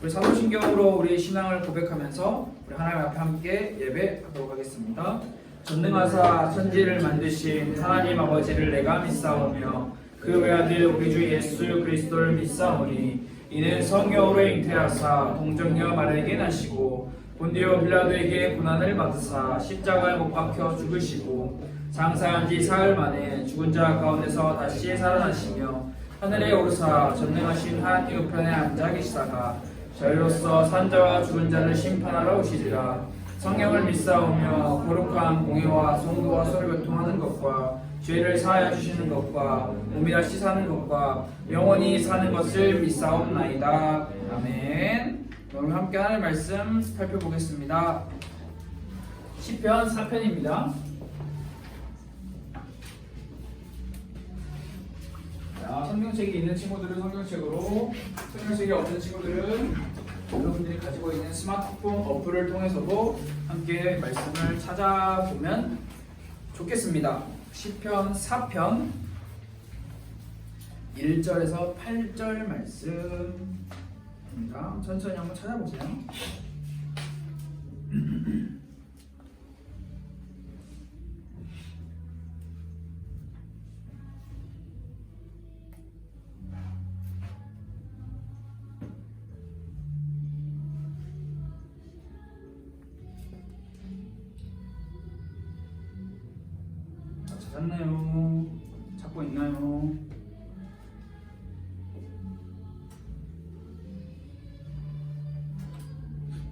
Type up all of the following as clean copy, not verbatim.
우리 사도신경으로 우리의 신앙을 고백하면서 우리 하나님 앞에 함께 예배하도록 하겠습니다. 전능하사 천지를 만드신 하나님 아버지를 내가 믿사오며 그 외아들 우리 주 예수 그리스도를 믿사오니 이는 성령으로 잉태하사 동정녀 마리아에게 나시고 본디오 빌라도에게 고난을 받으사 십자가에 못 박혀 죽으시고 장사한 지 사흘 만에 죽은 자 가운데서 다시 살아나시며 하늘에 오르사 전능하신 하나님 우편에 앉아 계시다가 저희로서 산자와 죽은 자를 심판하러 오시리라. 성령을 믿사오며 거룩한 공의와 성도와 서로 교통하는 것과 죄를 사하여 주시는 것과 몸이라 씻하는 것과 영원히 사는 것을 믿사옵나이다. 아멘. 오늘 함께 하나님의 말씀 살펴보겠습니다. 시편 4편입니다. 성경책이 있는 친구들은 성경책으로, 성경책이 없는 친구들은 여러분들이 가지고 있는 스마트폰 어플을 통해서도 함께 말씀을 찾아보면 좋겠습니다. 시편 4편 1절에서 8절 말씀입니다. 천천히 한번 찾아보세요. 찾았나요? 찾고 있나요?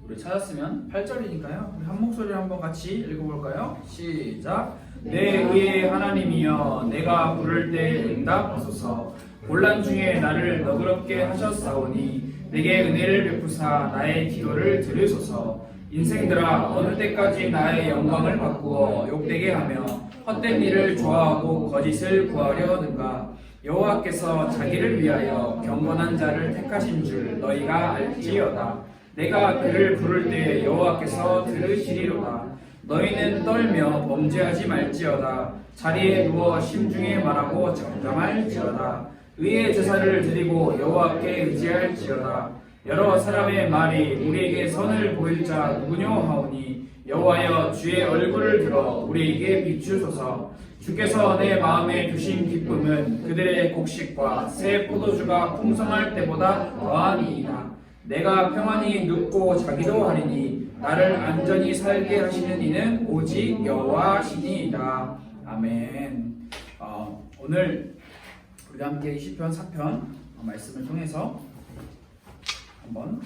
우리 찾았으면 8절이니까요. 우리 한 목소리로 한번 같이 읽어볼까요? 시작! 내 의의 하나님이여 내가 부를 때 응답하소서. 곤란 중에 나를 너그럽게 하셨사오니 내게 은혜를 베푸사 나의 기도를 들으소서. 인생들아 어느 때까지 나의 영광을 바꾸어 욕되게 하며 헛된 일을 좋아하고 거짓을 구하려 하는가. 여호와께서 자기를 위하여 경건한 자를 택하신 줄 너희가 알지어다. 내가 그를 부를 때 여호와께서 들으시리로다. 너희는 떨며 범죄하지 말지어다. 자리에 누워 심중에 말하고 잠잠할지어다. 의의 제사를 드리고 여호와께 의지할지어다. 여러 사람의 말이 우리에게 선을 보일 자 누구뇨 하오니 여호와여 주의 얼굴을 들어 우리에게 비추소서. 주께서 내 마음에 두신 기쁨은 그들의 곡식과 새 포도주가 풍성할 때보다 더하니이다. 내가 평안히 눕고 자기도 하리니 나를 안전히 살게 하시는 이는 오직 여호와시니이다. 아멘. 오늘 우리가 함께 시편 4편 말씀을 통해서 한번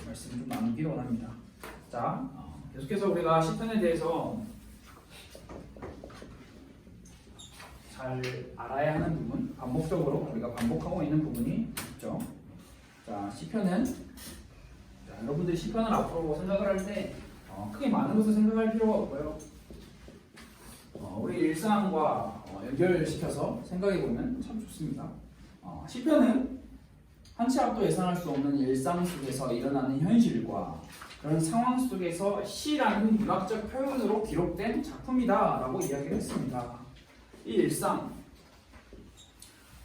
말씀 좀 나누기를 원합니다. 자, 계속해서 우리가 시편에 대해서 잘 알아야 하는 부분, 반복적으로 우리가 반복하고 있는 부분이 있죠. 자, 시편은 여러분들이 시편을 앞으로 생각을 할 때 크게 많은 것을 생각할 필요가 없고요. 우리 일상과 연결시켜서 생각해 보면 참 좋습니다. 시편은 한 치 앞도 예상할 수 없는 일상 속에서 일어나는 현실과 그런 상황 속에서 시라는 문학적 표현으로 기록된 작품이다라고 이야기를 했습니다. 이 일상,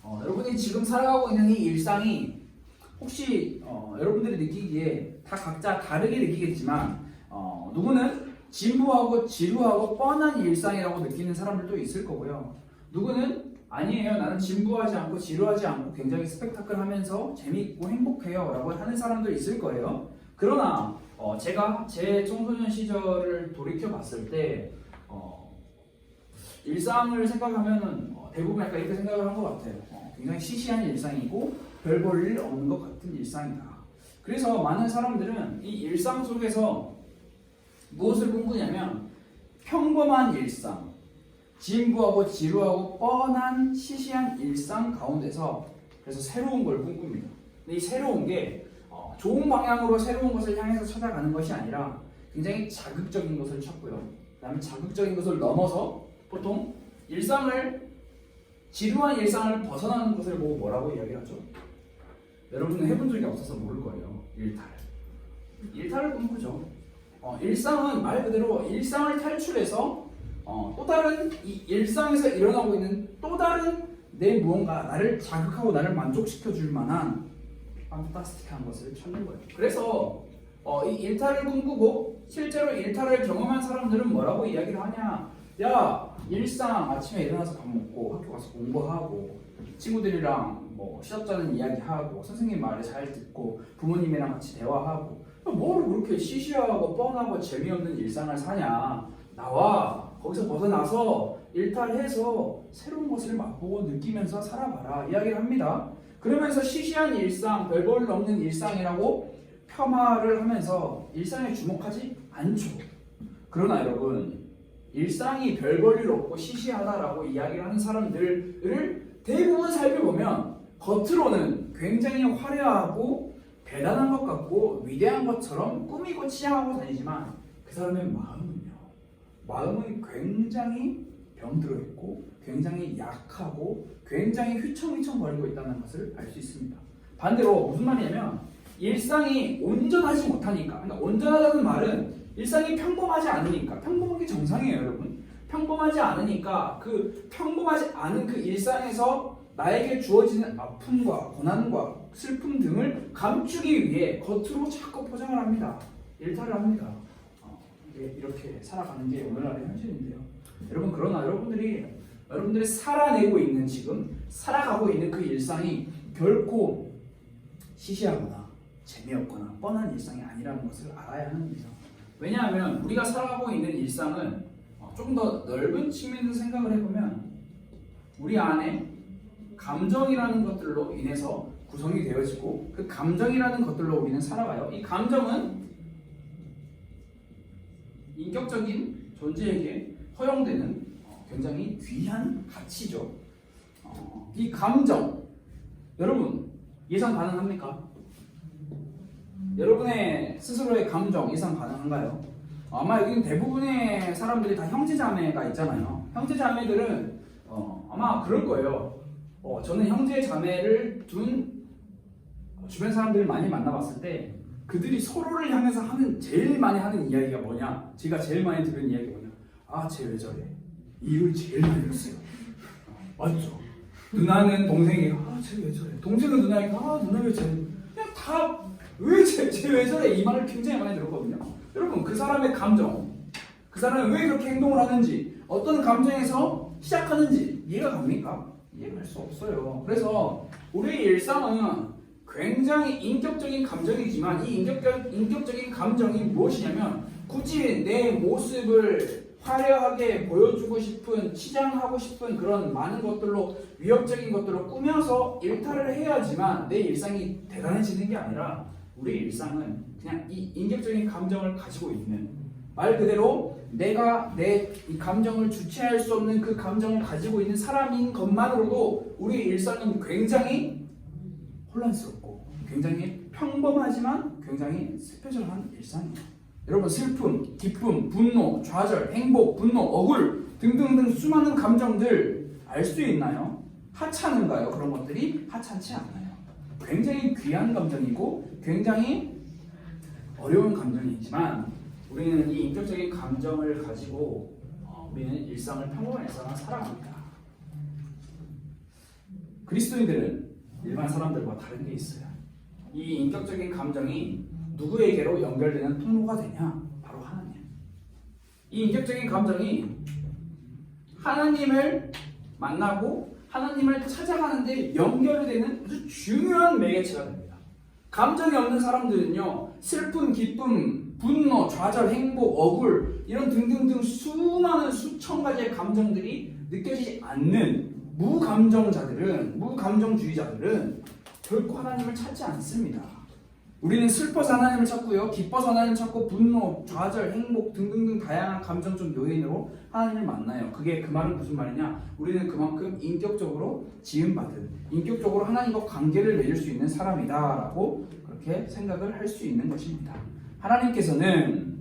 여러분이 지금 살아가고 있는 이 일상이 혹시 여러분들이 느끼기에 다 각자 다르게 느끼겠지만 누구는 진부하고 지루하고 뻔한 일상이라고 느끼는 사람들도 있을 거고요. 누구는 아니에요. 나는 진부하지 않고 지루하지 않고 굉장히 스펙타클하면서 재미있고 행복해요 라고 하는 사람도 있을 거예요. 그러나 제가 제 청소년 시절을 돌이켜 봤을 때 일상을 생각하면은 대부분 약간 이렇게 생각을 한 것 같아요. 굉장히 시시한 일상이고 별 볼 일 없는 것 같은 일상이다. 그래서 많은 사람들은 이 일상 속에서 무엇을 꿈꾸냐면 평범한 일상, 진부하고 지루하고 뻔한 시시한 일상 가운데서 그래서 새로운 걸 꿈꿉니다. 근데 이 새로운 게 좋은 방향으로 새로운 것을 향해서 찾아가는 것이 아니라 굉장히 자극적인 것을 찾고요. 그 다음에 자극적인 것을 넘어서 보통 지루한 일상을 벗어나는 것을 보고 뭐라고 이야기하죠? 여러분은 해본 적이 없어서 모를 거예요. 일탈을 꿈꾸죠. 일상은 말 그대로 일상을 탈출해서 또 다른 이 일상에서 일어나고 있는 또 다른 내 무언가 나를 자극하고 나를 만족시켜 줄 만한 판타스틱한 것을 찾는 거예요. 그래서 이 일탈을 꿈꾸고 실제로 일탈을 경험한 사람들은 뭐라고 이야기를 하냐? 야, 일상 아침에 일어나서 밥 먹고 학교 가서 공부하고 친구들이랑 뭐 시험 짜는 이야기하고 선생님 말을 잘 듣고 부모님이랑 같이 대화하고 뭘 그렇게 시시하고 뻔하고 재미없는 일상을 사냐? 나와 거기서 벗어나서 일탈해서 새로운 것을 맛보고 느끼면서 살아봐라 이야기를 합니다. 그러면서 시시한 일상, 별볼 없는 일상이라고 폄하를 하면서 일상에 주목하지 않죠. 그러나 여러분, 일상이 별 볼 일 없고 시시하다라고 이야기를 하는 사람들을 대부분 살펴보면 겉으로는 굉장히 화려하고 대단한 것 같고 위대한 것처럼 꾸미고 치장하고 다니지만 그 사람의 마음은 굉장히 병들어 있고 굉장히 약하고 굉장히 휘청휘청거리고 있다는 것을 알 수 있습니다. 반대로 무슨 말이냐면 일상이 온전하지 못하니까, 그러니까 온전하다는 말은 일상이 평범하지 않으니까, 평범한 게 정상이에요, 여러분. 평범하지 않으니까 그 평범하지 않은 그 일상에서 나에게 주어지는 아픔과 고난과 슬픔 등을 감추기 위해 겉으로 자꾸 포장을 합니다. 일탈을 합니다. 이렇게 살아가는 게 오늘날의 현실인데요. 여러분, 그러나 여러분들이 살아내고 있는 지금 살아가고 있는 그 일상이 결코 시시하거나 재미없거나 뻔한 일상이 아니라는 것을 알아야 하는 거죠. 왜냐하면 우리가 살아가고 있는 일상은 좀 더 넓은 측면에서 생각을 해보면 우리 안에 감정이라는 것들로 인해서 구성이 되어지고 그 감정이라는 것들로 우리는 살아가요. 이 감정은 인격적인 존재에게 허용되는 굉장히 귀한 가치죠. 이 감정, 여러분 예상 가능합니까? 여러분의 스스로의 감정 예상 가능한가요? 아마 여기는 대부분의 사람들이 다 형제자매가 있잖아요. 형제자매들은 아마 그럴 거예요. 저는 형제자매를 둔 주변 사람들을 많이 만나봤을 때 그들이 서로를 향해서 제일 많이 하는 이야기가 뭐냐? 제가 제일 많이 들은 이야기가 뭐냐? 아, 쟤 왜 저래? 이걸 제일 많이 들었어요. 맞죠? 누나는 동생이 쟤 왜 저래? 동생은 누나에게 누나 왜 저래? 그냥 다 쟤 왜 저래? 이 말을 굉장히 많이 들었거든요. 여러분, 그 사람의 감정, 그 사람이 왜 그렇게 행동을 하는지, 어떤 감정에서 시작하는지 이해가 갑니까? 이해할 수 없어요. 그래서 우리의 일상은 굉장히 인격적인 감정이지만 이 인격적인 감정이 무엇이냐면 굳이 내 모습을 화려하게 보여주고 싶은, 치장하고 싶은 그런 많은 것들로 위협적인 것들로 꾸며서 일탈을 해야지만 내 일상이 대단해지는 게 아니라 우리 일상은 그냥 이 인격적인 감정을 가지고 있는, 말 그대로 내가 이 감정을 주체할 수 없는 그 감정을 가지고 있는 사람인 것만으로도 우리 일상은 굉장히 혼란스럽고 굉장히 평범하지만 굉장히 스페셜한 일상이에요. 여러분, 슬픔, 기쁨, 분노, 좌절, 행복, 분노, 억울 등등등 수많은 감정들 알 수 있나요? 하찮은가요? 그런 것들이 하찮지 않아요. 굉장히 귀한 감정이고 굉장히 어려운 감정이지만 우리는 이 인격적인 감정을 가지고 우리는 일상을 평범한 일상을 살아갑니다. 그리스도인들은 일반 사람들과 다른 게 있어요. 이 인격적인 감정이 누구에게로 연결되는 통로가 되냐? 바로 하나님. 이 인격적인 감정이 하나님을 만나고 하나님을 찾아가는데 연결이 되는 아주 중요한 매개체가 됩니다. 감정이 없는 사람들은요, 슬픔, 기쁨, 분노, 좌절, 행복, 억울 이런 등등등 수많은 수천 가지의 감정들이 느껴지지 않는 무감정주의자들은 결코 하나님을 찾지 않습니다. 우리는 슬퍼서 하나님을 찾고요, 기뻐서 하나님을 찾고 분노, 좌절, 행복 등등등 다양한 감정적 요인으로 하나님을 만나요. 그 말은 무슨 말이냐? 우리는 그만큼 인격적으로 지음받은, 인격적으로 하나님과 관계를 맺을 수 있는 사람이다라고 그렇게 생각을 할 수 있는 것입니다. 하나님께서는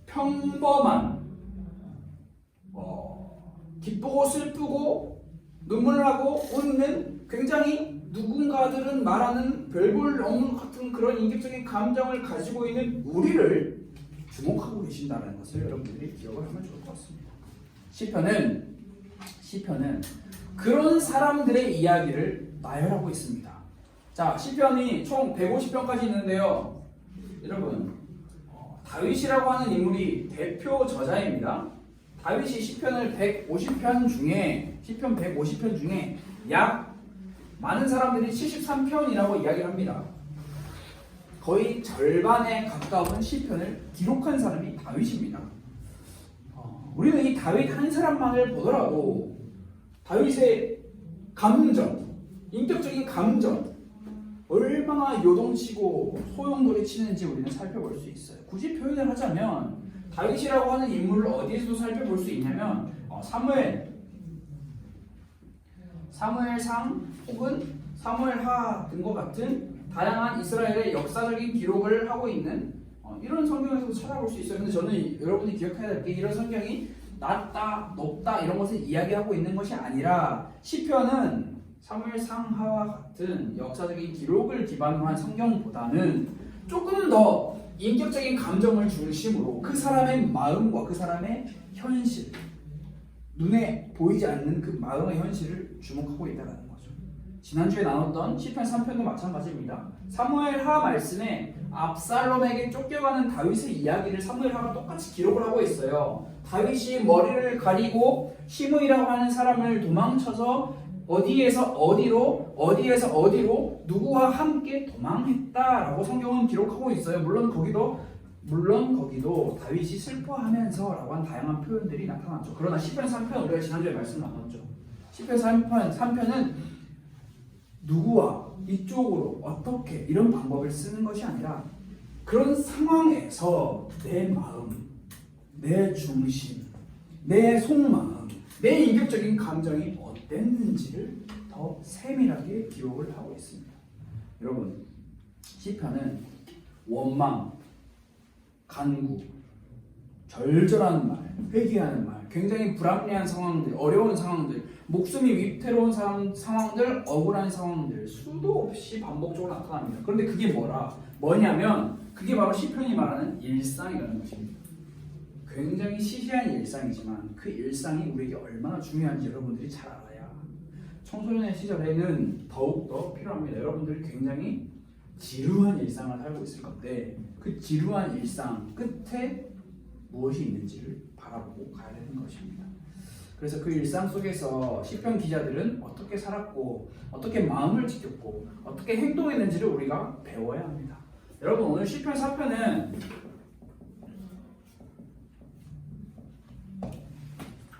평범한 기쁘고 슬프고 눈물 나고 웃는 굉장히 누군가들은 말하는 별볼 없는 것 같은 그런 인격적인 감정을 가지고 있는 우리를 주목하고 계신다는 것을 여러분들이 기억을 하면 좋을 것 같습니다. 시편은 그런 사람들의 이야기를 나열하고 있습니다. 자, 시편이 총 150편까지 있는데요. 여러분, 다윗이라고 하는 인물이 대표 저자입니다. 다윗이 시편 150편 중에 약 많은 사람들이 73편이라고 이야기를 합니다. 거의 절반에 가까운 시편을 기록한 사람이 다윗입니다. 우리는 이 다윗 한 사람만을 보더라도 다윗의 감정, 인격적인 감정 얼마나 요동치고 소용돌이치는지 우리는 살펴볼 수 있어요. 굳이 표현을 하자면 다윗이라고 하는 인물을 어디에서도 살펴볼 수 있냐면 사무엘상 혹은 사무엘하 등과 같은 다양한 이스라엘의 역사적인 기록을 하고 있는 이런 성경에서도 찾아볼 수 있어요. 근데 저는 여러분이 기억해야 될 게 이런 성경이 낮다, 높다 이런 것을 이야기하고 있는 것이 아니라 시편은 사무엘상하와 같은 역사적인 기록을 기반으로 한 성경보다는 조금 더 인격적인 감정을 중심으로 그 사람의 마음과 그 사람의 현실, 눈에 보이지 않는 그 마음의 현실을 주목하고 있다는 거죠. 지난주에 나눴던 시편 3편도 마찬가지입니다. 사무엘하 말씀에 압살롬에게 쫓겨가는 다윗의 이야기를 사무엘하가 똑같이 기록을 하고 있어요. 다윗이 머리를 가리고 시므이라고 하는 사람을 도망쳐서 어디에서 어디로 누구와 함께 도망했다라고 성경은 기록하고 있어요. 물론 거기도 다윗이 슬퍼하면서라고 한 다양한 표현들이 나타났죠. 그러나 시편 3편 우리가 지난주에 말씀 나눴죠. 시편 3편은 누구와 이쪽으로 어떻게 이런 방법을 쓰는 것이 아니라 그런 상황에서 내 마음, 내 중심, 내 속마음, 내 인격적인 감정이 어땠는지를 더 세밀하게 기록을 하고 있습니다. 여러분, 시편은 원망, 간구, 절절한 말, 회개하는 말, 굉장히 불합리한 상황들, 어려운 상황들, 목숨이 위태로운 상황들, 억울한 상황들 수도 없이 반복적으로 나타납니다. 그런데 그게 뭐냐면 그게 바로 시편이 말하는 일상이라는 것입니다. 굉장히 시시한 일상이지만 그 일상이 우리에게 얼마나 중요한지 여러분들이 잘 알아야 청소년의 시절에는 더욱더 필요합니다. 여러분들이 굉장히 지루한 일상을 살고 있을 건데 그 지루한 일상 끝에 무엇이 있는지를 바라보고 가야 되는 것입니다. 그래서 그 일상 속에서 시편 기자들은 어떻게 살았고 어떻게 마음을 지켰고 어떻게 행동했는지를 우리가 배워야 합니다. 여러분, 오늘 시편 4편은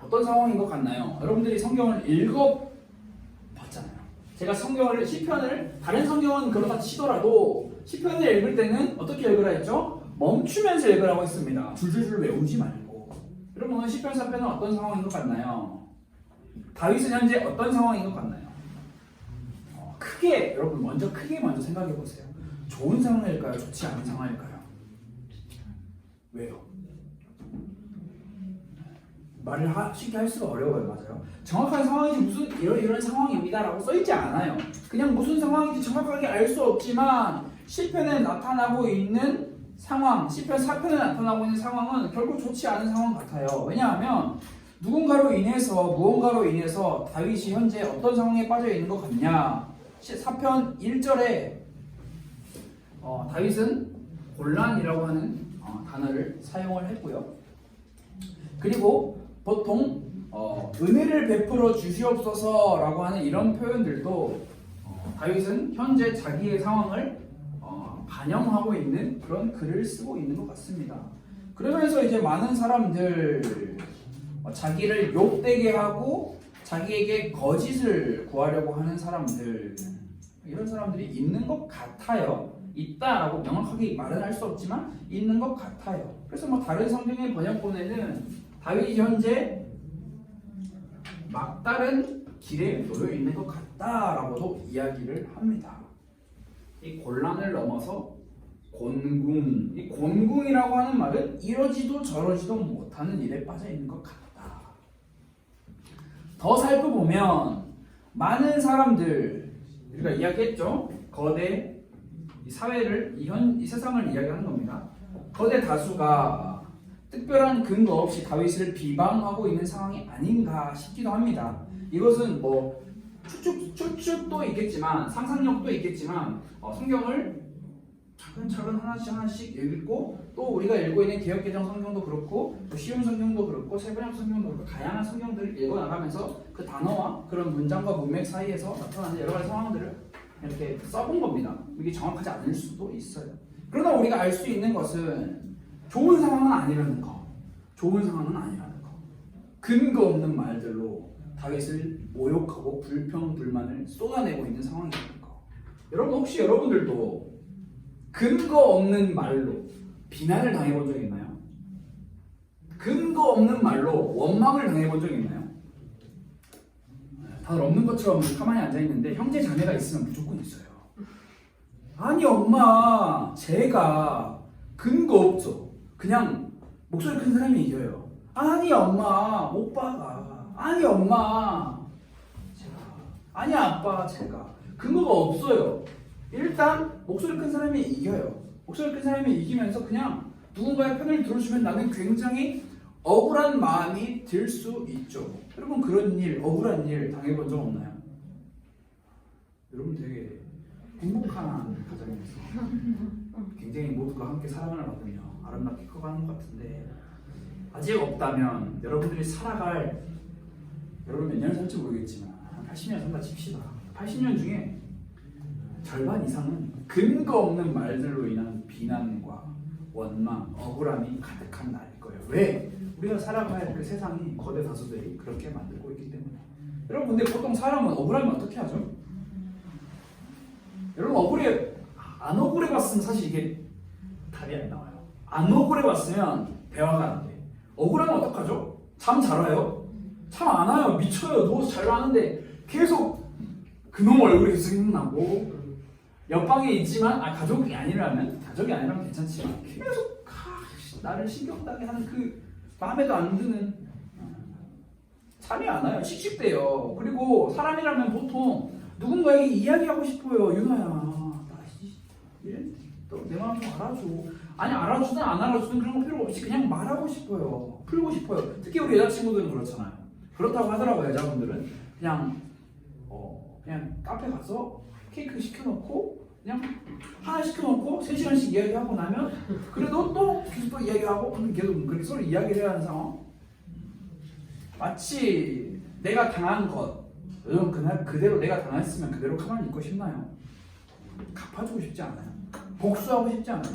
어떤 상황인 것 같나요? 여러분들이 성경을 읽어봤잖아요. 제가 시편을 다른 성경은 그렇다 치더라도 시편을 읽을 때는 어떻게 읽으라 했죠? 멈추면서 읽으라고 했습니다. 줄줄줄 외우지 말고. 여러분, 오늘 시편 4편은 어떤 상황인 것 같나요? 다윗은 현재 어떤 상황인 것 같나요? 여러분 크게 먼저 생각해 보세요. 좋은 상황일까요? 좋지 않은 상황일까요? 왜요? 말을 쉽게 할 수가 어려워요. 맞아요. 정확한 상황이지 무슨 이런 상황입니다라고 써있지 않아요. 그냥 무슨 상황인지 정확하게 알 수 없지만 시편에 나타나고 있는 상황, 시편 4편에 나타나고 있는 상황은 결국 좋지 않은 상황 같아요. 왜냐하면 무언가로 인해서 다윗이 현재 어떤 상황에 빠져 있는 것 같냐? 4편 1절에 다윗은 곤란이라고 하는 단어를 사용을 했고요. 그리고 보통 은혜를 베풀어 주시옵소서라고 하는 이런 표현들도 다윗은 현재 자기의 상황을 반영하고 있는 그런 글을 쓰고 있는 것 같습니다. 그러면서 이제 많은 사람들 자기를 욕되게 하고 자기에게 거짓을 구하려고 하는 사람들, 이런 사람들이 있는 것 같아요. 있다라고 명확하게 말은 할 수 없지만 있는 것 같아요. 그래서 다른 성경의 번역본에는 다윗이 현재 막다른 길에 놓여 있는 것 같다라고도 이야기를 합니다. 이 곤란을 넘어서 곤궁, 이 곤궁이라고 하는 말은 이러지도 저러지도 못하는 일에 빠져 있는 것 같다. 더 살펴보면 많은 사람들, 우리가 이야기했죠. 거대 이 사회를 이 세상을 이야기하는 겁니다. 거대 다수가 특별한 근거 없이 다윗을 비방하고 있는 상황이 아닌가 싶기도 합니다. 이것은 추측도 있겠지만 상상력도 있겠지만 성경을 차근차근 하나씩 읽고 또 우리가 읽고 있는 개역개정 성경도 그렇고 또 쉬운 성경도 그렇고 세번역 성경도 그렇고 다양한 성경들을 읽어나가면서 그 단어와 그런 문장과 문맥 사이에서 나타나는 여러 가지 상황들을 이렇게 써본 겁니다. 이게 정확하지 않을 수도 있어요. 그러나 우리가 알 수 있는 것은 좋은 상황은 아니라는 거. 좋은 상황은 아니라는 거. 근거 없는 말들로 다윗을 모욕하고 불평, 불만을 쏟아내고 있는 상황이라는 거. 여러분 혹시 여러분들도 근거 없는 말로 비난을 당해본 적 있나요? 근거 없는 말로 원망을 당해본 적 있나요? 다들 없는 것처럼 가만히 앉아있는데 형제 자매가 있으면 무조건 있어요. 아니 엄마 제가 근거 없죠. 그냥 목소리 큰 사람이 이겨요. 아니 엄마 오빠가 아니 엄마 제가 아니 아빠 제가 근거가 없어요. 일단 목소리 큰 사람이 이겨요. 목소리 큰 사람이 이기면서 그냥 누군가의 편을 들어주면 나는 굉장히 억울한 마음이 들 수 있죠. 여러분 그런 일, 억울한 일 당해본 적 없나요? 여러분 되게 행복한 가정에서 굉장히 모두가 함께 사랑을 받으며 아름답게 커가는 것 같은데 아직 없다면 여러분들이 살아갈 여러분 몇 년 살지 모르겠지만 80년 산다 칩시다. 80년 중에 절반 이상은 근거 없는 말들로 인한 비난과 원망, 억울함이 가득한 날일 거예요. 왜? 우리가 살아갈 그 세상이 거대 다수들이 그렇게 만들고 있기 때문에. 여러분 근데 보통 사람은 억울하면 어떻게 하죠? 여러분 안 억울해봤으면 사실 이게 답이 안 나와요. 안 억울해봤으면 대화가 안 돼. 억울하면 어떡하죠? 잠 잘 와요? 잠 안 와요. 미쳐요. 누워서 잘 하는데 계속 그놈 얼굴이 계속 생각나고 옆방에 있지만 가족이 아니라면 괜찮지만 계속 나를 신경 따게 하는 그 마음에도 안 드는 잠이 안 와요. 씩씩대요. 그리고 사람이라면 보통 누군가에게 이야기하고 싶어요. 유나야 너 내 마음 좀 알아줘. 아니 알아주든 안 알아주든 그런 거 필요 없이 그냥 말하고 싶어요. 풀고 싶어요. 특히 우리 여자친구들은 그렇잖아요. 그렇다고 하더라고요. 여자분들은 그냥 카페 가서 케이크 시켜놓고 그냥 하나 시켜놓고 3시간씩 이야기하고 나면 그래도 또 계속 또 이야기하고 계속 그렇게 서로 이야기를 해야 하는 상황. 마치 내가 당한 것 여러분 그날 그대로 내가 당했으면 그대로 가만히 있고 싶나요? 갚아주고 싶지 않아요. 복수하고 싶지 않아요.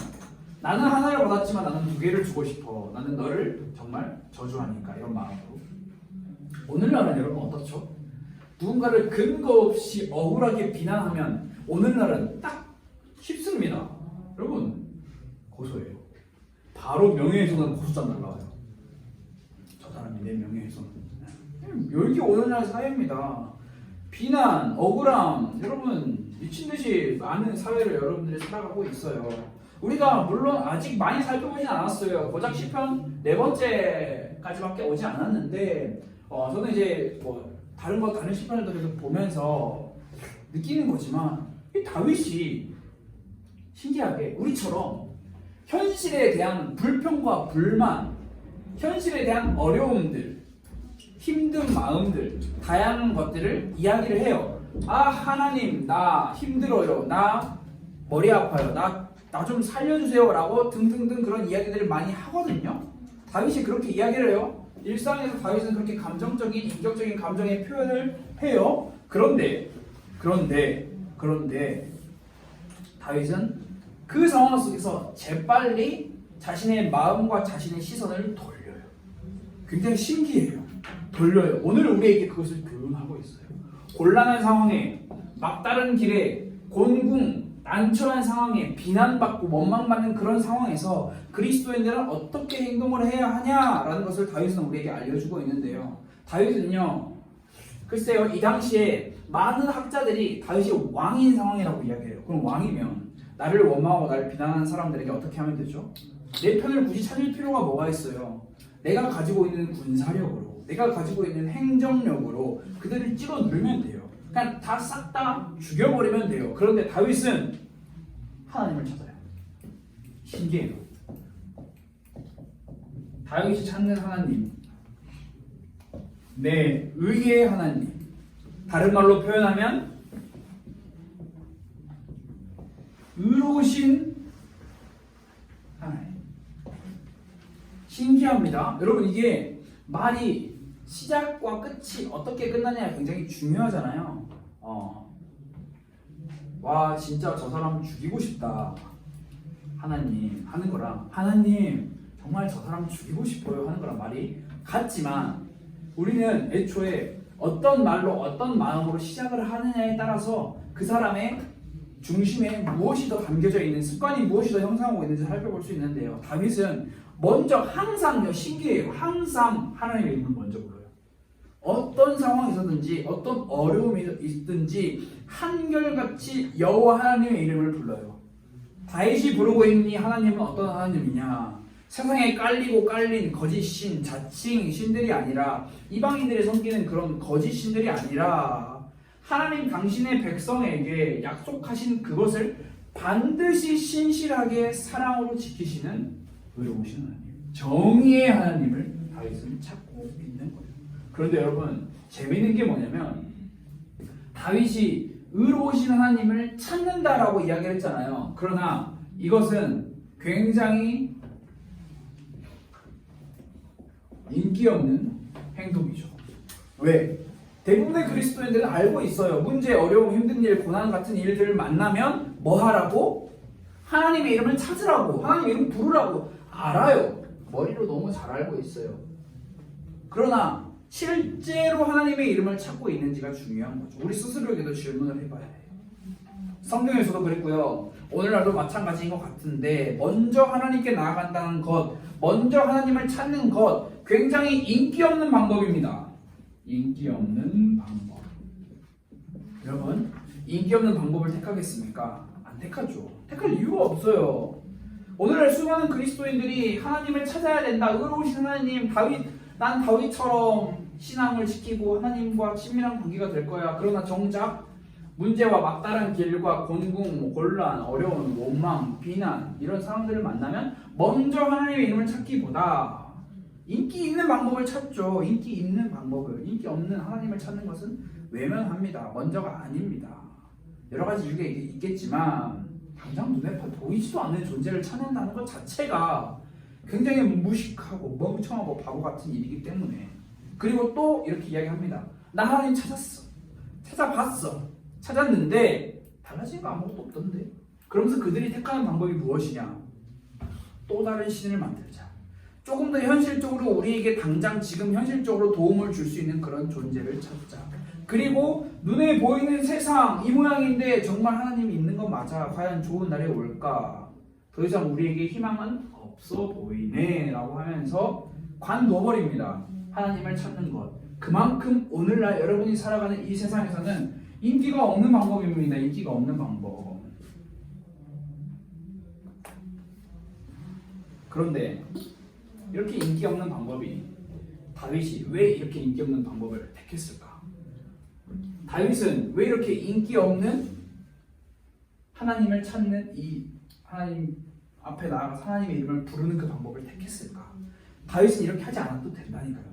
나는 하나를 받았지만 나는 2개를 주고 싶어. 나는 너를 정말 저주하니까 이런 마음으로. 오늘날은 여러분 어떻죠? 누군가를 근거 없이 억울하게 비난하면 오늘날은 딱 쉽습니다. 여러분 고소해요. 바로 명예훼손은 고소장 날라와요. 저 사람이 내 명예훼손. 이게 오늘날 사회입니다. 비난, 억울함 여러분 미친듯이 많은 사회를 여러분들이 살아가고 있어요. 우리가 물론 아직 많이 살펴보진 않았어요. 고작 시편 4번째까지밖에 오지 않았는데 저는 이제 다른 시편을 계속 보면서 느끼는 거지만 이 다윗이 신기하게 우리처럼 현실에 대한 불평과 불만, 현실에 대한 어려움들, 힘든 마음들, 다양한 것들을 이야기를 해요. 하나님 나 힘들어요. 나 머리 아파요. 나 좀 살려주세요 라고 등등등 그런 이야기들을 많이 하거든요. 다윗이 그렇게 이야기를 해요. 일상에서 다윗은 그렇게 감정적인, 인격적인 감정의 표현을 해요. 그런데 다윗은 그 상황 속에서 재빨리 자신의 마음과 자신의 시선을 돌려요. 굉장히 신기해요. 돌려요. 오늘 우리에게 그것을 교훈하고 있어요. 곤란한 상황에 막다른 길에 곤궁 난처한 상황에 비난받고 원망받는 그런 상황에서 그리스도인들은 어떻게 행동을 해야 하냐라는 것을 다윗은 우리에게 알려주고 있는데요. 다윗은요, 글쎄요, 이 당시에 많은 학자들이 다윗이 왕인 상황이라고 이야기해요. 그럼 왕이면 나를 원망하고 나를 비난하는 사람들에게 어떻게 하면 되죠? 내 편을 굳이 찾을 필요가 뭐가 있어요? 내가 가지고 있는 군사력으로, 내가 가지고 있는 행정력으로 그들을 찍어 누르면 돼요. 그냥 다 싹 다 죽여버리면 돼요. 그런데 다윗은 하나님을 찾아요. 신기해요. 다윗이 찾는 하나님, 내 의의 하나님, 다른 말로 표현하면 의로우신 하나님. 신기합니다. 여러분 이게 말이 시작과 끝이 어떻게 끝나냐가 굉장히 중요하잖아요. 와 진짜 저 사람 죽이고 싶다 하나님 하는 거랑 하나님 정말 저 사람 죽이고 싶어요 하는 거랑 말이 같지만 우리는 애초에 어떤 말로 어떤 마음으로 시작을 하느냐에 따라서 그 사람의 중심에 무엇이 더 담겨져 있는 습관이 무엇이 더 형성하고 있는지 살펴볼 수 있는데요. 다윗은 먼저 항상요 신기해요. 항상 하나님의 이름을 먼저 불러요. 어떤 상황에서든지 어떤 어려움이 있든지 한결같이 여호와 하나님의 이름을 불러요. 다윗이 부르고 있는 이 하나님은 어떤 하나님이냐? 세상에 깔리고 깔린 거짓 신, 자칭 신들이 아니라 이방인들이 섬기는 그런 거짓 신들이 아니라 하나님 당신의 백성에게 약속하신 그것을 반드시 신실하게 사랑으로 지키시는 의로우신 하나님, 정의의 하나님을 다윗은 찾고 있는 거예요. 그런데 여러분 재미있는 게 뭐냐면 다윗이 의로우신 하나님을 찾는다라고 이야기를 했잖아요. 그러나 이것은 굉장히 인기 없는 행동이죠. 왜? 대부분의 그리스도인들은 알고 있어요. 문제, 어려움, 힘든 일, 고난 같은 일들을 만나면 뭐 하라고? 하나님의 이름을 찾으라고, 하나님의 이름 부르라고 알아요. 머리로 너무 잘 알고 있어요. 그러나 실제로 하나님의 이름을 찾고 있는지가 중요한 거죠. 우리 스스로에게도 질문을 해봐야 해요. 성경에서도 그랬고요. 오늘날도 마찬가지인 것 같은데 먼저 하나님께 나아간다는 것, 먼저 하나님을 찾는 것 굉장히 인기 없는 방법입니다. 인기 없는 방법. 여러분 인기 없는 방법을 택하겠습니까? 안 택하죠. 택할 이유가 없어요. 오늘날 수많은 그리스도인들이 하나님을 찾아야 된다. 의로우신 하나님, 난 다윗처럼 신앙을 지키고 하나님과 친밀한 관계가 될 거야. 그러나 정작 문제와 막다른 길과 곤궁, 곤란, 어려운, 원망, 비난 이런 상황들을 만나면 먼저 하나님의 이름을 찾기보다 인기 있는 방법을 찾죠. 인기 있는 방법을. 인기 없는 하나님을 찾는 것은 외면합니다. 먼저가 아닙니다. 여러 가지 이유가 있겠지만 당장 눈에 보이지도 않는 존재를 찾는다는 것 자체가 굉장히 무식하고 멍청하고 바보 같은 일이기 때문에. 그리고 또 이렇게 이야기합니다. 나 하나님 찾았어. 찾아봤어. 찾았는데 달라진 거 아무것도 없던데. 그러면서 그들이 택하는 방법이 무엇이냐? 또 다른 신을 만들자. 조금 더 현실적으로 우리에게 당장 지금 현실적으로 도움을 줄 수 있는 그런 존재를 찾자. 그리고 눈에 보이는 세상 이 모양인데 정말 하나님이 있는 건 맞아. 과연 좋은 날이 올까? 더 이상 우리에게 희망은 없어 보이네 라고 하면서 관둬버립니다. 하나님을 찾는 것. 그만큼 오늘날 여러분이 살아가는 이 세상에서는 인기가 없는 방법입니다. 인기가 없는 방법. 그런데 이렇게 인기 없는 방법이 다윗이 왜 이렇게 인기 없는 방법을 택했을까? 다윗은 왜 이렇게 인기 없는 하나님을 찾는 이 하나님 앞에 나아가서 하나님의 이름을 부르는 그 방법을 택했을까? 다윗은 이렇게 하지 않아도 된다니까요.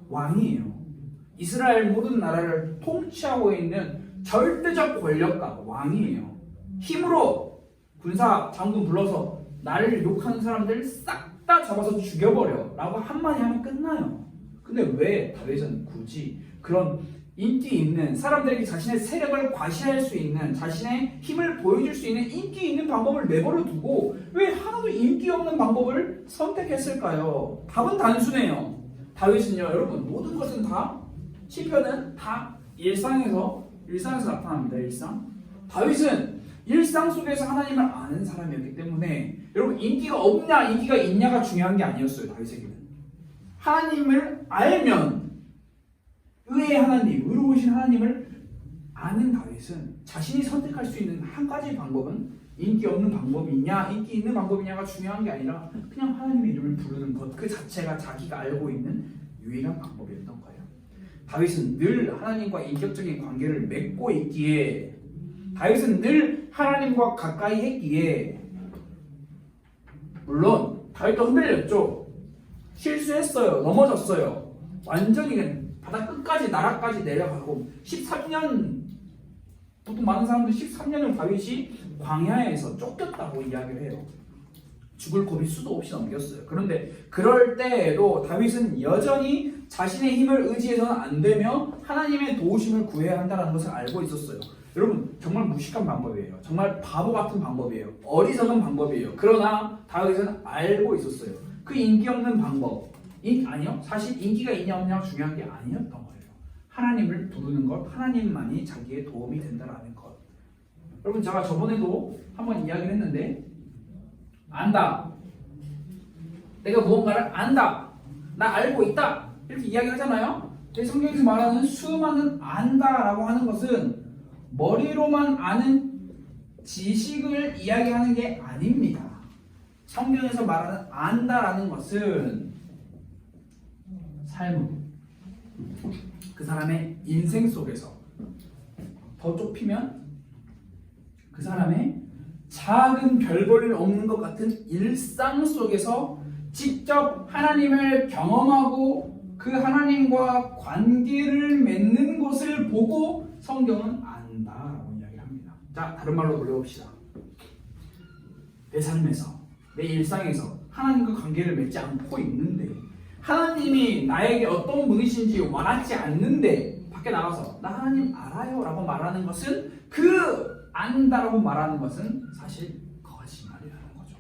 왕이에요. 이스라엘 모든 나라를 통치하고 있는 절대적 권력가 왕이에요. 힘으로 군사 장군 불러서 나를 욕하는 사람들 싹 다 잡아서 죽여버려 라고 한마디 하면 끝나요. 근데 왜 다윗은 굳이 그런 인기 있는 사람들에게 자신의 세력을 과시할 수 있는 자신의 힘을 보여줄 수 있는 인기 있는 방법을 내버려 두고 왜 하나도 인기 없는 방법을 선택했을까요? 답은 단순해요. 다윗은요 여러분 모든 것은 다 시편은 다 일상에서 나타납니다. 일상. 다윗은 일상 속에서 하나님을 아는 사람이었기 때문에 여러분 인기가 없냐 인기가 있냐가 중요한 게 아니었어요. 다윗에게는 하나님을 알면 의의 하나님, 의로우신 하나님을 아는 다윗은 자신이 선택할 수 있는 한 가지 방법은 인기 없는 방법이냐 인기 있는 방법이냐가 중요한 게 아니라 그냥 하나님의 이름을 부르는 것 그 자체가 자기가 알고 있는 유일한 방법이었던 거예요. 다윗은 늘 하나님과 인격적인 관계를 맺고 있기에 다윗은 늘 하나님과 가까이 했기에 물론 다윗도 흔들렸죠. 실수했어요. 넘어졌어요. 완전히 바다 끝까지 나라까지 내려가고 13년 보통 많은 사람들이 13년을 다윗이 광야에서 쫓겼다고 이야기를 해요. 죽을 고비 수도 없이 넘겼어요. 그런데 그럴 때에도 다윗은 여전히 자신의 힘을 의지해서는 안 되며 하나님의 도우심을 구해야 한다는 것을 알고 있었어요. 여러분 정말 무식한 방법이에요. 정말 바보 같은 방법이에요. 어리석은 방법이에요. 그러나 다윗은 알고 있었어요. 그 인기 없는 방법 아니요. 사실 인기가 있냐 없냐 중요한 게 아니었던 거예요. 하나님을 부르는 것, 하나님만이 자기의 도움이 된다라는 것. 여러분 제가 저번에도 한번 이야기를 했는데 안다. 내가 무언가를 안다. 나 알고 있다. 이렇게 이야기를 하잖아요. 성경에서 말하는 수많은 안다라고 하는 것은 머리로만 아는 지식을 이야기하는 게 아닙니다. 성경에서 말하는 안다라는 것은 삶, 그 사람의 인생 속에서 더 좁히면 그 사람의 작은 별 볼일 없는 것 같은 일상 속에서 직접 하나님을 경험하고 그 하나님과 관계를 맺는 것을 보고 성경은 안다라고 이야기를 합니다. 자, 다른 말로 돌려봅시다. 내 삶에서, 내 일상에서 하나님과 관계를 맺지 않고 있는데 하나님이 나에게 어떤 분이신지 와닿지 않는데 밖에 나가서 나 하나님 알아요 라고 말하는 것은 그 안다라고 말하는 것은 사실 거짓말이라는 거죠.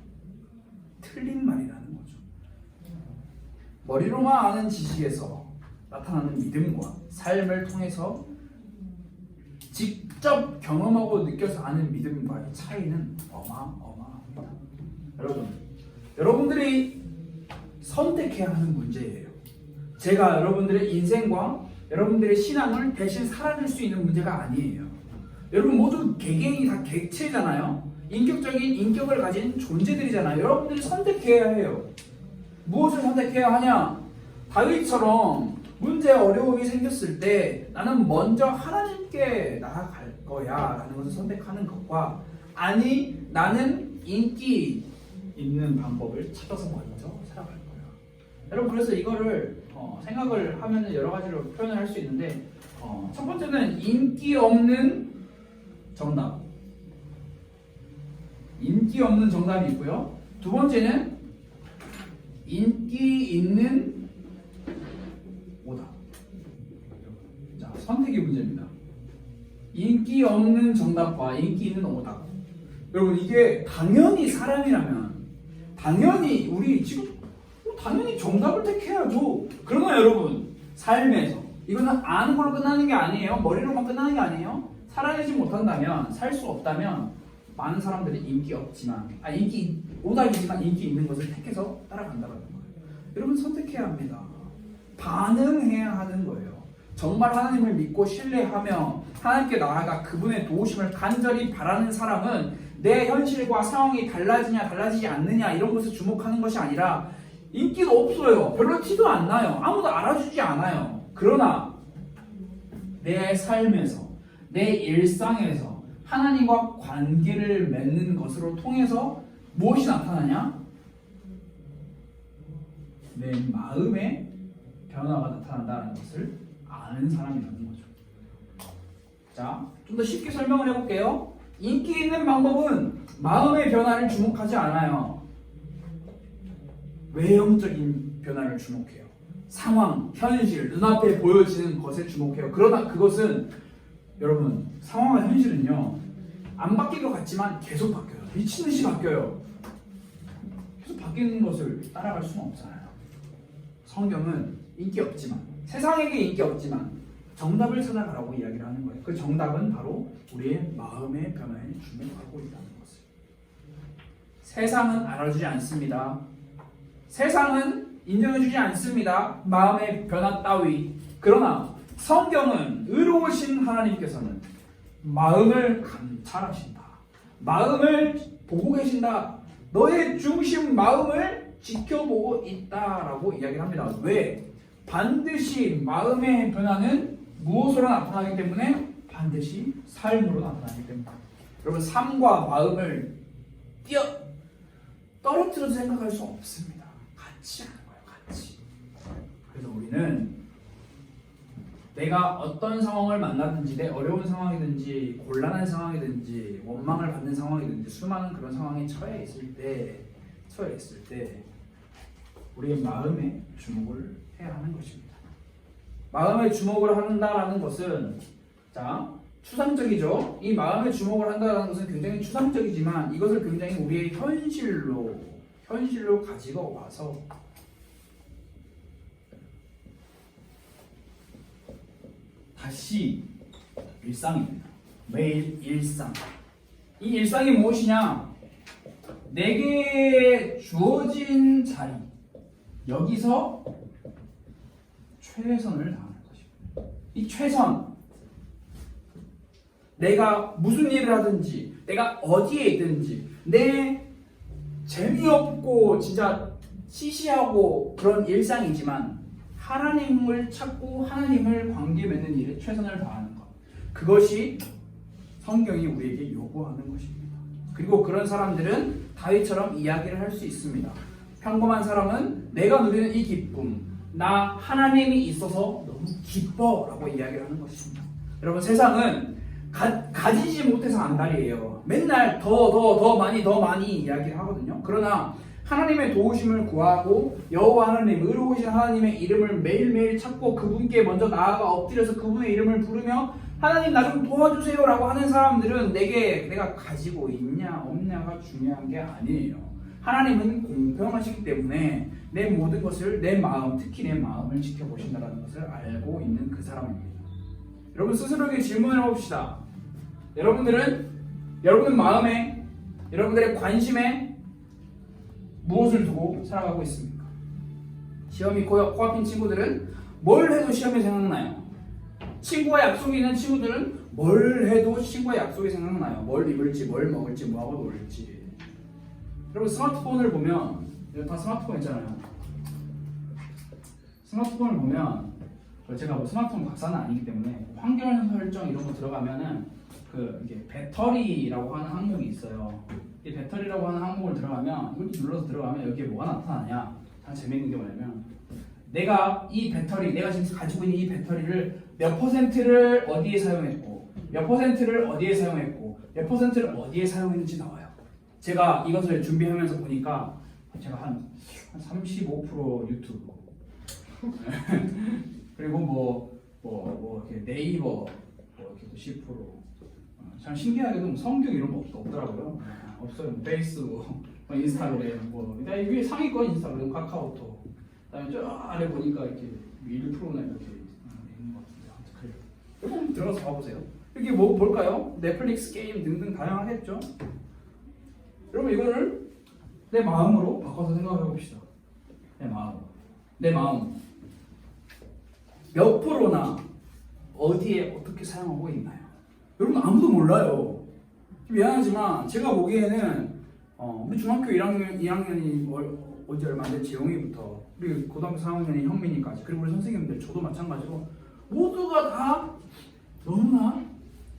틀린 말이라는 거죠. 머리로만 아는 지식에서 나타나는 믿음과 삶을 통해서 직접 경험하고 느껴서 아는 믿음과의 차이는 어마어마합니다. 여러분들이 선택해야 하는 문제예요. 제가 여러분들의 인생과 여러분들의 신앙을 대신 살아낼 수 있는 문제가 아니에요. 여러분 모두 개개인이 다 객체잖아요. 인격적인 인격을 가진 존재들이잖아요. 여러분들이 선택해야 해요. 무엇을 선택해야 하냐? 다윗처럼 문제 어려움이 생겼을 때 나는 먼저 하나님께 나아갈 거야 라는 것을 선택하는 것과 아니 나는 인기 있는 방법을 찾아서 먼저 살아갈 거야. 여러분 그래서 이거를 생각을 하면 여러 가지로 표현을 할 수 있는데 첫 번째는 인기 없는 정답. 인기 없는 정답이 있고요. 두 번째는 인기 있는 오답. 자, 선택의 문제입니다. 인기 없는 정답과 인기 있는 오답. 여러분 이게 당연히 사람이라면 당연히 우리 지금 당연히 정답을 택해야죠. 그러나 여러분 삶에서 이거는 아는 걸로 끝나는 게 아니에요. 머리로만 끝나는 게 아니에요. 살아내지 못한다면 살 수 없다면 많은 사람들이 인기 없지만 인기 오답이지만 인기 있는 것을 택해서 따라간다는 거예요. 여러분 선택해야 합니다. 반응해야 하는 거예요. 정말 하나님을 믿고 신뢰하며 하나님께 나아가 그분의 도우심을 간절히 바라는 사람은 내 현실과 상황이 달라지냐 달라지지 않느냐 이런 것을 주목하는 것이 아니라 인기도 없어요. 별로 티도 안 나요. 아무도 알아주지 않아요. 그러나 내 삶에서 내 일상에서 하나님과 관계를 맺는 것으로 통해서 무엇이 나타나냐? 내 마음의 변화가 나타난다는 것을 아는 사람이라는 거죠. 자, 좀 더 쉽게 설명을 해볼게요. 인기 있는 방법은 마음의 변화를 주목하지 않아요. 외형적인 변화를 주목해요. 상황, 현실, 눈앞에 보여지는 것에 주목해요. 그러나 그것은 여러분 상황과 현실은요 안 바뀔 것 같지만 계속 바뀌어요. 미친 듯이 바뀌어요. 계속 바뀌는 것을 따라갈 수는 없잖아요. 성경은 인기 없지만 세상에게 인기 없지만 정답을 찾아가라고 이야기를 하는 거예요. 그 정답은 바로 우리의 마음의 변화에 주목하고 있다는 것을. 세상은 알아주지 않습니다. 세상은 인정해주지 않습니다. 마음의 변화 따위. 그러나 성경은 의로우신 하나님께서는 마음을 감찰하신다. 마음을 보고 계신다. 너의 중심 마음을 지켜보고 있다라고 이야기를 합니다. 왜? 반드시 마음의 변화는 무엇으로 나타나기 때문에? 반드시 삶으로 나타나기 때문에. 여러분 삶과 마음을 떨어뜨려서 생각할 수 없습니다. 같이 하는 거예요. 같이. 그래서 우리는 내가 어떤 상황을 만나든지 내 어려운 상황이든지 곤란한 상황이든지 원망을 받는 상황이든지 수많은 그런 상황에 처해 있을 때 우리의 마음에 주목을 해야 하는 것입니다. 마음에 주목을 한다라는 것은 자 추상적이죠. 이 마음에 주목을 한다는 것은 굉장히 추상적이지만 이것을 굉장히 우리의 현실로 가지고 와서 다시 일상입니다. 매일 일상. 이 일상이 무엇이냐? 내게 주어진 자리 여기서 최선을 다하는 것입니다. 이 최선 내가 무슨 일을 하든지 내가 어디에 있든지 내 재미없고 진짜 시시하고 그런 일상이지만 하나님을 찾고 하나님을 관계 맺는 일에 최선을 다하는 것 그것이 성경이 우리에게 요구하는 것입니다. 그리고 그런 사람들은 다윗처럼 이야기를 할 수 있습니다. 평범한 사람은 내가 누리는 이 기쁨 나 하나님이 있어서 너무 기뻐 라고 이야기를 하는 것입니다. 여러분 세상은 가지지 못해서 안달이에요. 맨날 더 많이 이야기를 하거든요. 그러나 하나님의 도우심을 구하고 여호와 하나님 의로우신 하나님의 이름을 매일매일 찾고 그분께 먼저 나아가 엎드려서 그분의 이름을 부르며 하나님 나 좀 도와주세요 라고 하는 사람들은 내가 가지고 있냐 없냐가 중요한 게 아니에요. 하나님은 공평하시기 때문에 내 모든 것을 내 마음 특히 내 마음을 지켜보신다는 것을 알고 있는 그 사람입니다. 여러분 스스로에게 질문을 해봅시다. 여러분은 마음에 여러분들의 관심에 무엇을 두고 살아가고 있습니까? 시험이 코앞인 친구들은 뭘 해도 시험이 생각나요. 친구와 약속이 있는 친구들은 뭘 해도 친구와 약속이 생각나요. 뭘 입을지, 뭘 먹을지, 뭐하고 놀지. 여러분 스마트폰을 보면 다 스마트폰 있잖아요. 스마트폰을 보면 제가 뭐 스마트폰 박사는 아니기 때문에 환경 설정 이런 거 들어가면은 이게 배터리라고 하는 항목이 있어요. 이 배터리라고 하는 항목을 들어가면 이렇게 눌러서 들어가면 여기에 뭐가 나타나냐? 참 재밌는 게 뭐냐면 내가 지금 가지고 있는 이 배터리를 몇 퍼센트를 어디에 사용했고 몇 퍼센트를 어디에 사용했고 몇 퍼센트를 어디에 사용했는지 나와요. 제가 이것을 준비하면서 보니까 제가 한 35% 유튜브 그리고 이렇게 네이버 이렇게 10%. 참 신기하게도 성경 이런 거 없더라고요. 없어요. 페이스북, 인스타그램, 위에 상위권 인스타그램, 카카오톡. 그다음에 저 아래 보니까 이렇게 1%나 이렇게 있는 것 같은데. 그래요. 여러분 들어가서 봐보세요. 이게 뭘까요? 넷플릭스 게임 등등 다양하겠죠. 여러분 이거를 내 마음으로 바꿔서 생각해 봅시다. 내 마음. 몇 프로나 어디에 어떻게 사용하고 있나요? 여러분 아무도 몰라요. 미안하지만 제가 보기에는 우리 중학교 1학년이 어제 얼마 안 된 재용이부터 우리 고등학교 3학년이 형민이까지 그리고 우리 선생님들 저도 마찬가지로 모두가 다 너무나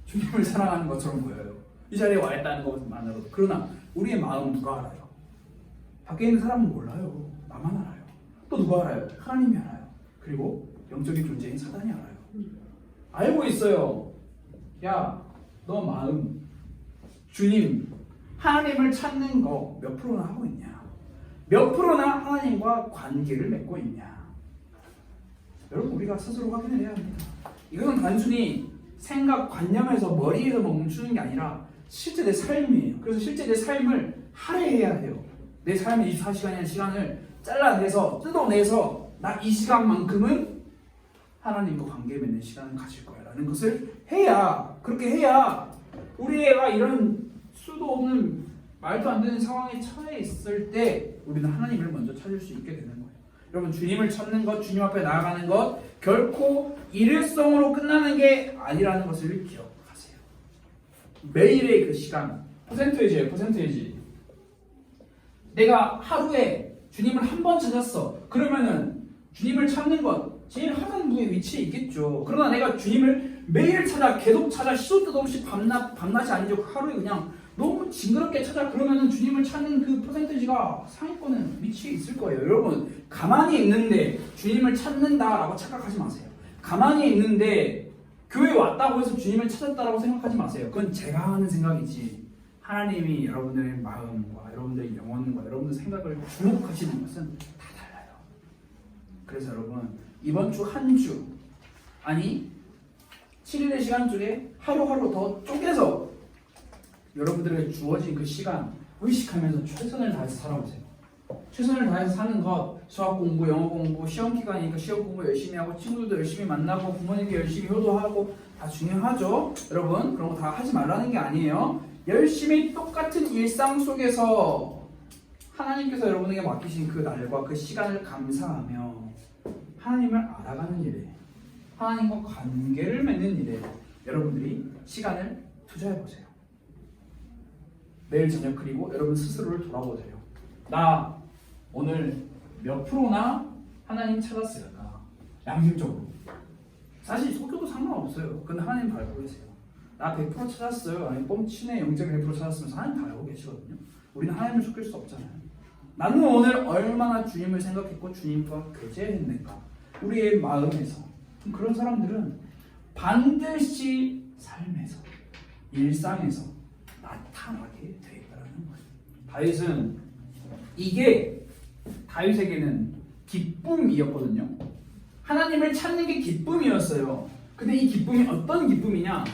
주님을 사랑하는 것처럼 보여요. 이 자리에 와 있다는 것만으로도. 그러나 우리의 마음 누가 알아요? 밖에 있는 사람은 몰라요. 나만 알아요. 또 누가 알아요? 하나님이 알아요. 그리고 영적인 존재인 사단이 알아요. 알고 있어요. 야, 너 마음 주님 하나님을 찾는 거 몇 프로나 하고 있냐? 몇 프로나 하나님과 관계를 맺고 있냐? 여러분 우리가 스스로 확인을 해야 합니다. 이것은 단순히 생각 관념에서 머리에서 멈추는 게 아니라 실제 내 삶이에요. 그래서 실제 내 삶을 할애해야 돼요. 내 삶의 24시간이라는 시간을 잘라내서 뜯어내서 나 이 시간만큼은 하나님과 관계 맺는 시간을 가질 거야 라는 것을 해야, 그렇게 해야 우리 애가 이런 수도 없는 말도 안 되는 상황에 처해 있을 때 우리는 하나님을 먼저 찾을 수 있게 되는 거예요. 여러분 주님을 찾는 것, 주님 앞에 나아가는 것 결코 일회성으로 끝나는 게 아니라는 것을 기억하세요. 매일의 그 시간, 퍼센테이지. 내가 하루에 주님을 한 번 찾았어. 그러면은 주님을 찾는 것 제일 하단부의 위치에 있겠죠. 그러나 내가 주님을 매일 찾아, 계속 찾아, 시도 때도 없이 밤낮이 아니죠. 하루에 그냥 너무 징그럽게 찾아. 그러면은 주님을 찾는 그 퍼센테이지가 상위권에 위치해 있을 거예요. 여러분 가만히 있는데 주님을 찾는다라고 착각하지 마세요. 가만히 있는데 교회 왔다고 해서 주님을 찾았다라고 생각하지 마세요. 그건 제가 하는 생각이지 하나님이 여러분들의 마음과 여러분들의 영혼과 여러분들 생각을 주목하시는 것은 다 달라요. 그래서 여러분 이번 주 한 주 아니 7일의 시간 중에 하루하루 더 쪼개서 여러분들에게 주어진 그 시간 의식하면서 최선을 다해서 살아보세요. 최선을 다해서 사는 것, 수학 공부, 영어 공부, 시험 기간이니까 시험 공부 열심히 하고 친구들도 열심히 만나고 부모님께 열심히 효도하고 다 중요하죠. 여러분 그런 거 다 하지 말라는 게 아니에요. 열심히 똑같은 일상 속에서 하나님께서 여러분에게 맡기신 그 날과 그 시간을 감사하며 하나님을 알아가는 일에 하나님과 관계를 맺는 일에 여러분들이 시간을 투자해보세요. 매일 저녁 그리고 여러분 스스로를 돌아보세요. 나 오늘 몇 프로나 하나님 찾았을까? 양심적으로. 사실 속여도 상관없어요. 근데 하나님 다 알고 계세요. 나 100% 찾았어요. 아니 뻥치네 0.1% 찾았으면 하나님 다 알고 계시거든요. 우리는 하나님을 속일 수 없잖아요. 나는 오늘 얼마나 주님을 생각했고 주님과 교제했는가. 우리의 마음에서. 그런 사람들은 반드시 삶에서 일상에서 나타나게 되겠다는 거예요. 다윗은 이게 다윗에게는 기쁨이었거든요. 하나님을 찾는 게 기쁨이었어요. 근데 이 기쁨이 어떤 기쁨이냐?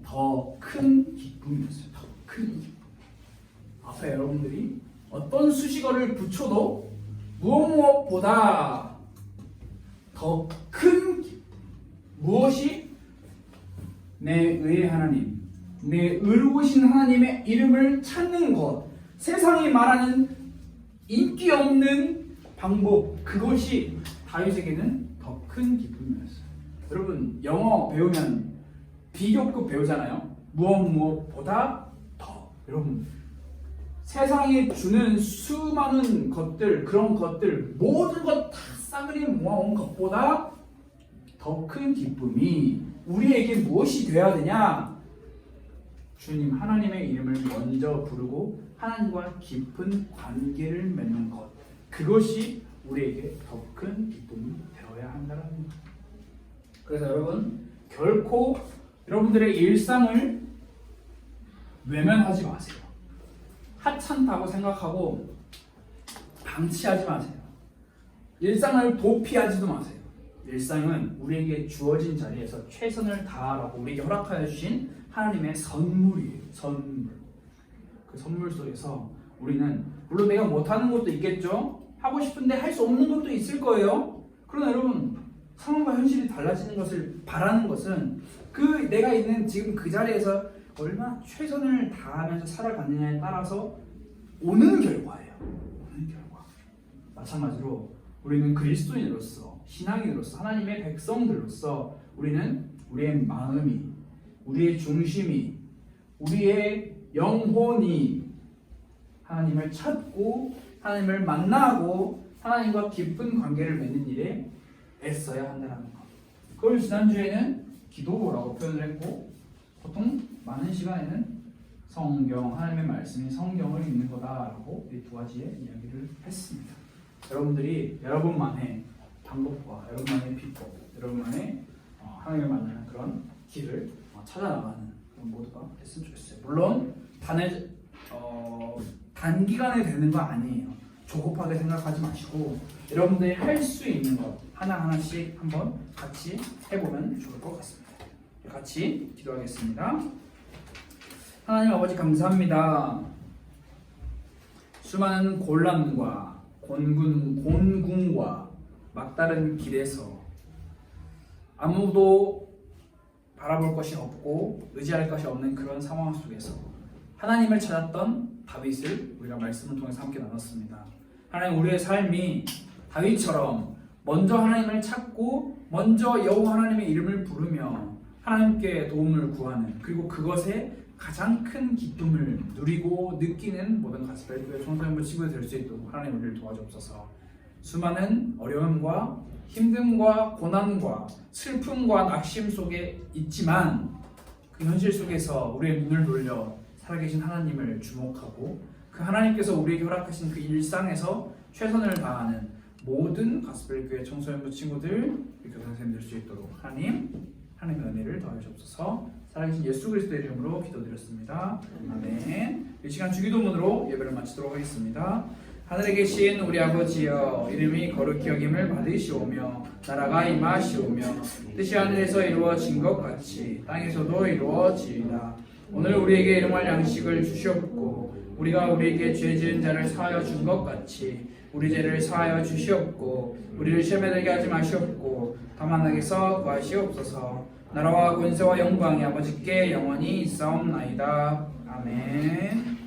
더 큰 기쁨이었어요. 더 큰 기쁨. 앞에 여러분들이 어떤 수식어를 붙여도 무엇보다 더 큰 기쁨. 무엇이? 내 의의 하나님, 내 의로우신 하나님의 이름을 찾는 것. 세상이 말하는 인기 없는 방법, 그것이 다윗에게는 더 큰 기쁨이었어요. 여러분 영어 배우면 비교급 배우잖아요. 무엇보다 더. 여러분 세상에 주는 수많은 것들, 그런 것들 모든 것 다 싸그리 모아온 것보다 더 큰 기쁨이 우리에게 무엇이 되어야 되냐? 주님 하나님의 이름을 먼저 부르고 하나님과 깊은 관계를 맺는 것, 그것이 우리에게 더 큰 기쁨이 되어야 한다는 것. 그래서 여러분 결코 여러분들의 일상을 외면하지 마세요. 하찮다고 생각하고 방치하지 마세요. 일상을 도피하지도 마세요. 일상은 우리에게 주어진 자리에서 최선을 다하라고 우리에게 허락하여 주신 하나님의 선물이에요. 선물. 그 선물 속에서 우리는 물론 내가 못하는 것도 있겠죠. 하고 싶은데 할 수 없는 것도 있을 거예요. 그러나 여러분 상황과 현실이 달라지는 것을 바라는 것은 그 내가 있는 지금 그 자리에서 얼마나 최선을 다하면서 살아가느냐에 따라서 오는 결과예요. 오는 결과. 마찬가지로 우리는 그리스도인으로서 신앙인으로서 하나님의 백성들로서 우리는 우리의 마음이, 우리의 중심이, 우리의 영혼이 하나님을 찾고 하나님을 만나고 하나님과 깊은 관계를 맺는 일에 애써야 한다는 것. 그걸 지난주에는 기도라고 표현을 했고 보통 많은 시간에는 성경, 하나님의 말씀이 성경을 읽는 거다라고 이 두 가지의 이야기를 했습니다. 여러분들이 여러분만의 방법과 여러분만의 비법, 여러분만의 하나님을 만나는 그런 길을 찾아나가는 그런 모두가 됐으면 좋겠어요. 물론 단기간에 되는 거 아니에요. 조급하게 생각하지 마시고 여러분들이 할 수 있는 것 하나하나씩 한번 같이 해보면 좋을 것 같습니다. 같이 기도하겠습니다. 하나님 아버지 감사합니다. 수많은 곤란과 곤궁과 막다른 길에서 아무도 바라볼 것이 없고 의지할 것이 없는 그런 상황 속에서 하나님을 찾았던 다윗을 우리가 말씀을 통해서 함께 나눴습니다. 하나님 우리의 삶이 다윗처럼 먼저 하나님을 찾고 먼저 여호와 하나님의 이름을 부르며 하나님께 도움을 구하는 그리고 그것에 가장 큰 기쁨을 누리고 느끼는 모든 가스펠교회 청소년부 친구들 될 수 있도록 하나님 우리를 도와주옵소서. 수많은 어려움과 힘듦과 고난과 슬픔과 낙심 속에 있지만 그 현실 속에서 우리의 눈을 돌려 살아계신 하나님을 주목하고 그 하나님께서 우리에게 허락하신 그 일상에서 최선을 다하는 모든 가스펠교회 청소년부 친구들 교사 선생님 될 수 있도록 하나님의 은혜를 더하여 주옵소서. 살아계신 예수 그리스도의 이름으로 기도드렸습니다. 아멘. 이 시간 주기도문으로 예배를 마치도록 하겠습니다. 하늘에 계신 우리 아버지여, 이름이 거룩히 여김을 받으시오며 나라가 임하시오며 뜻이 하늘에서 이루어진 것 같이 땅에서도 이루어지이다. 오늘 우리에게 일용할 양식을 주시옵고 우리가 우리에게 죄 지은 자를 사하여 준 것 같이 우리 죄를 사하여 주시옵고 우리를 시험에 들게 하지 마시옵고 다만 악에서 구하시옵소서. 나라와 권세와 영광이 아버지께 영원히 있사옵나이다. 아멘.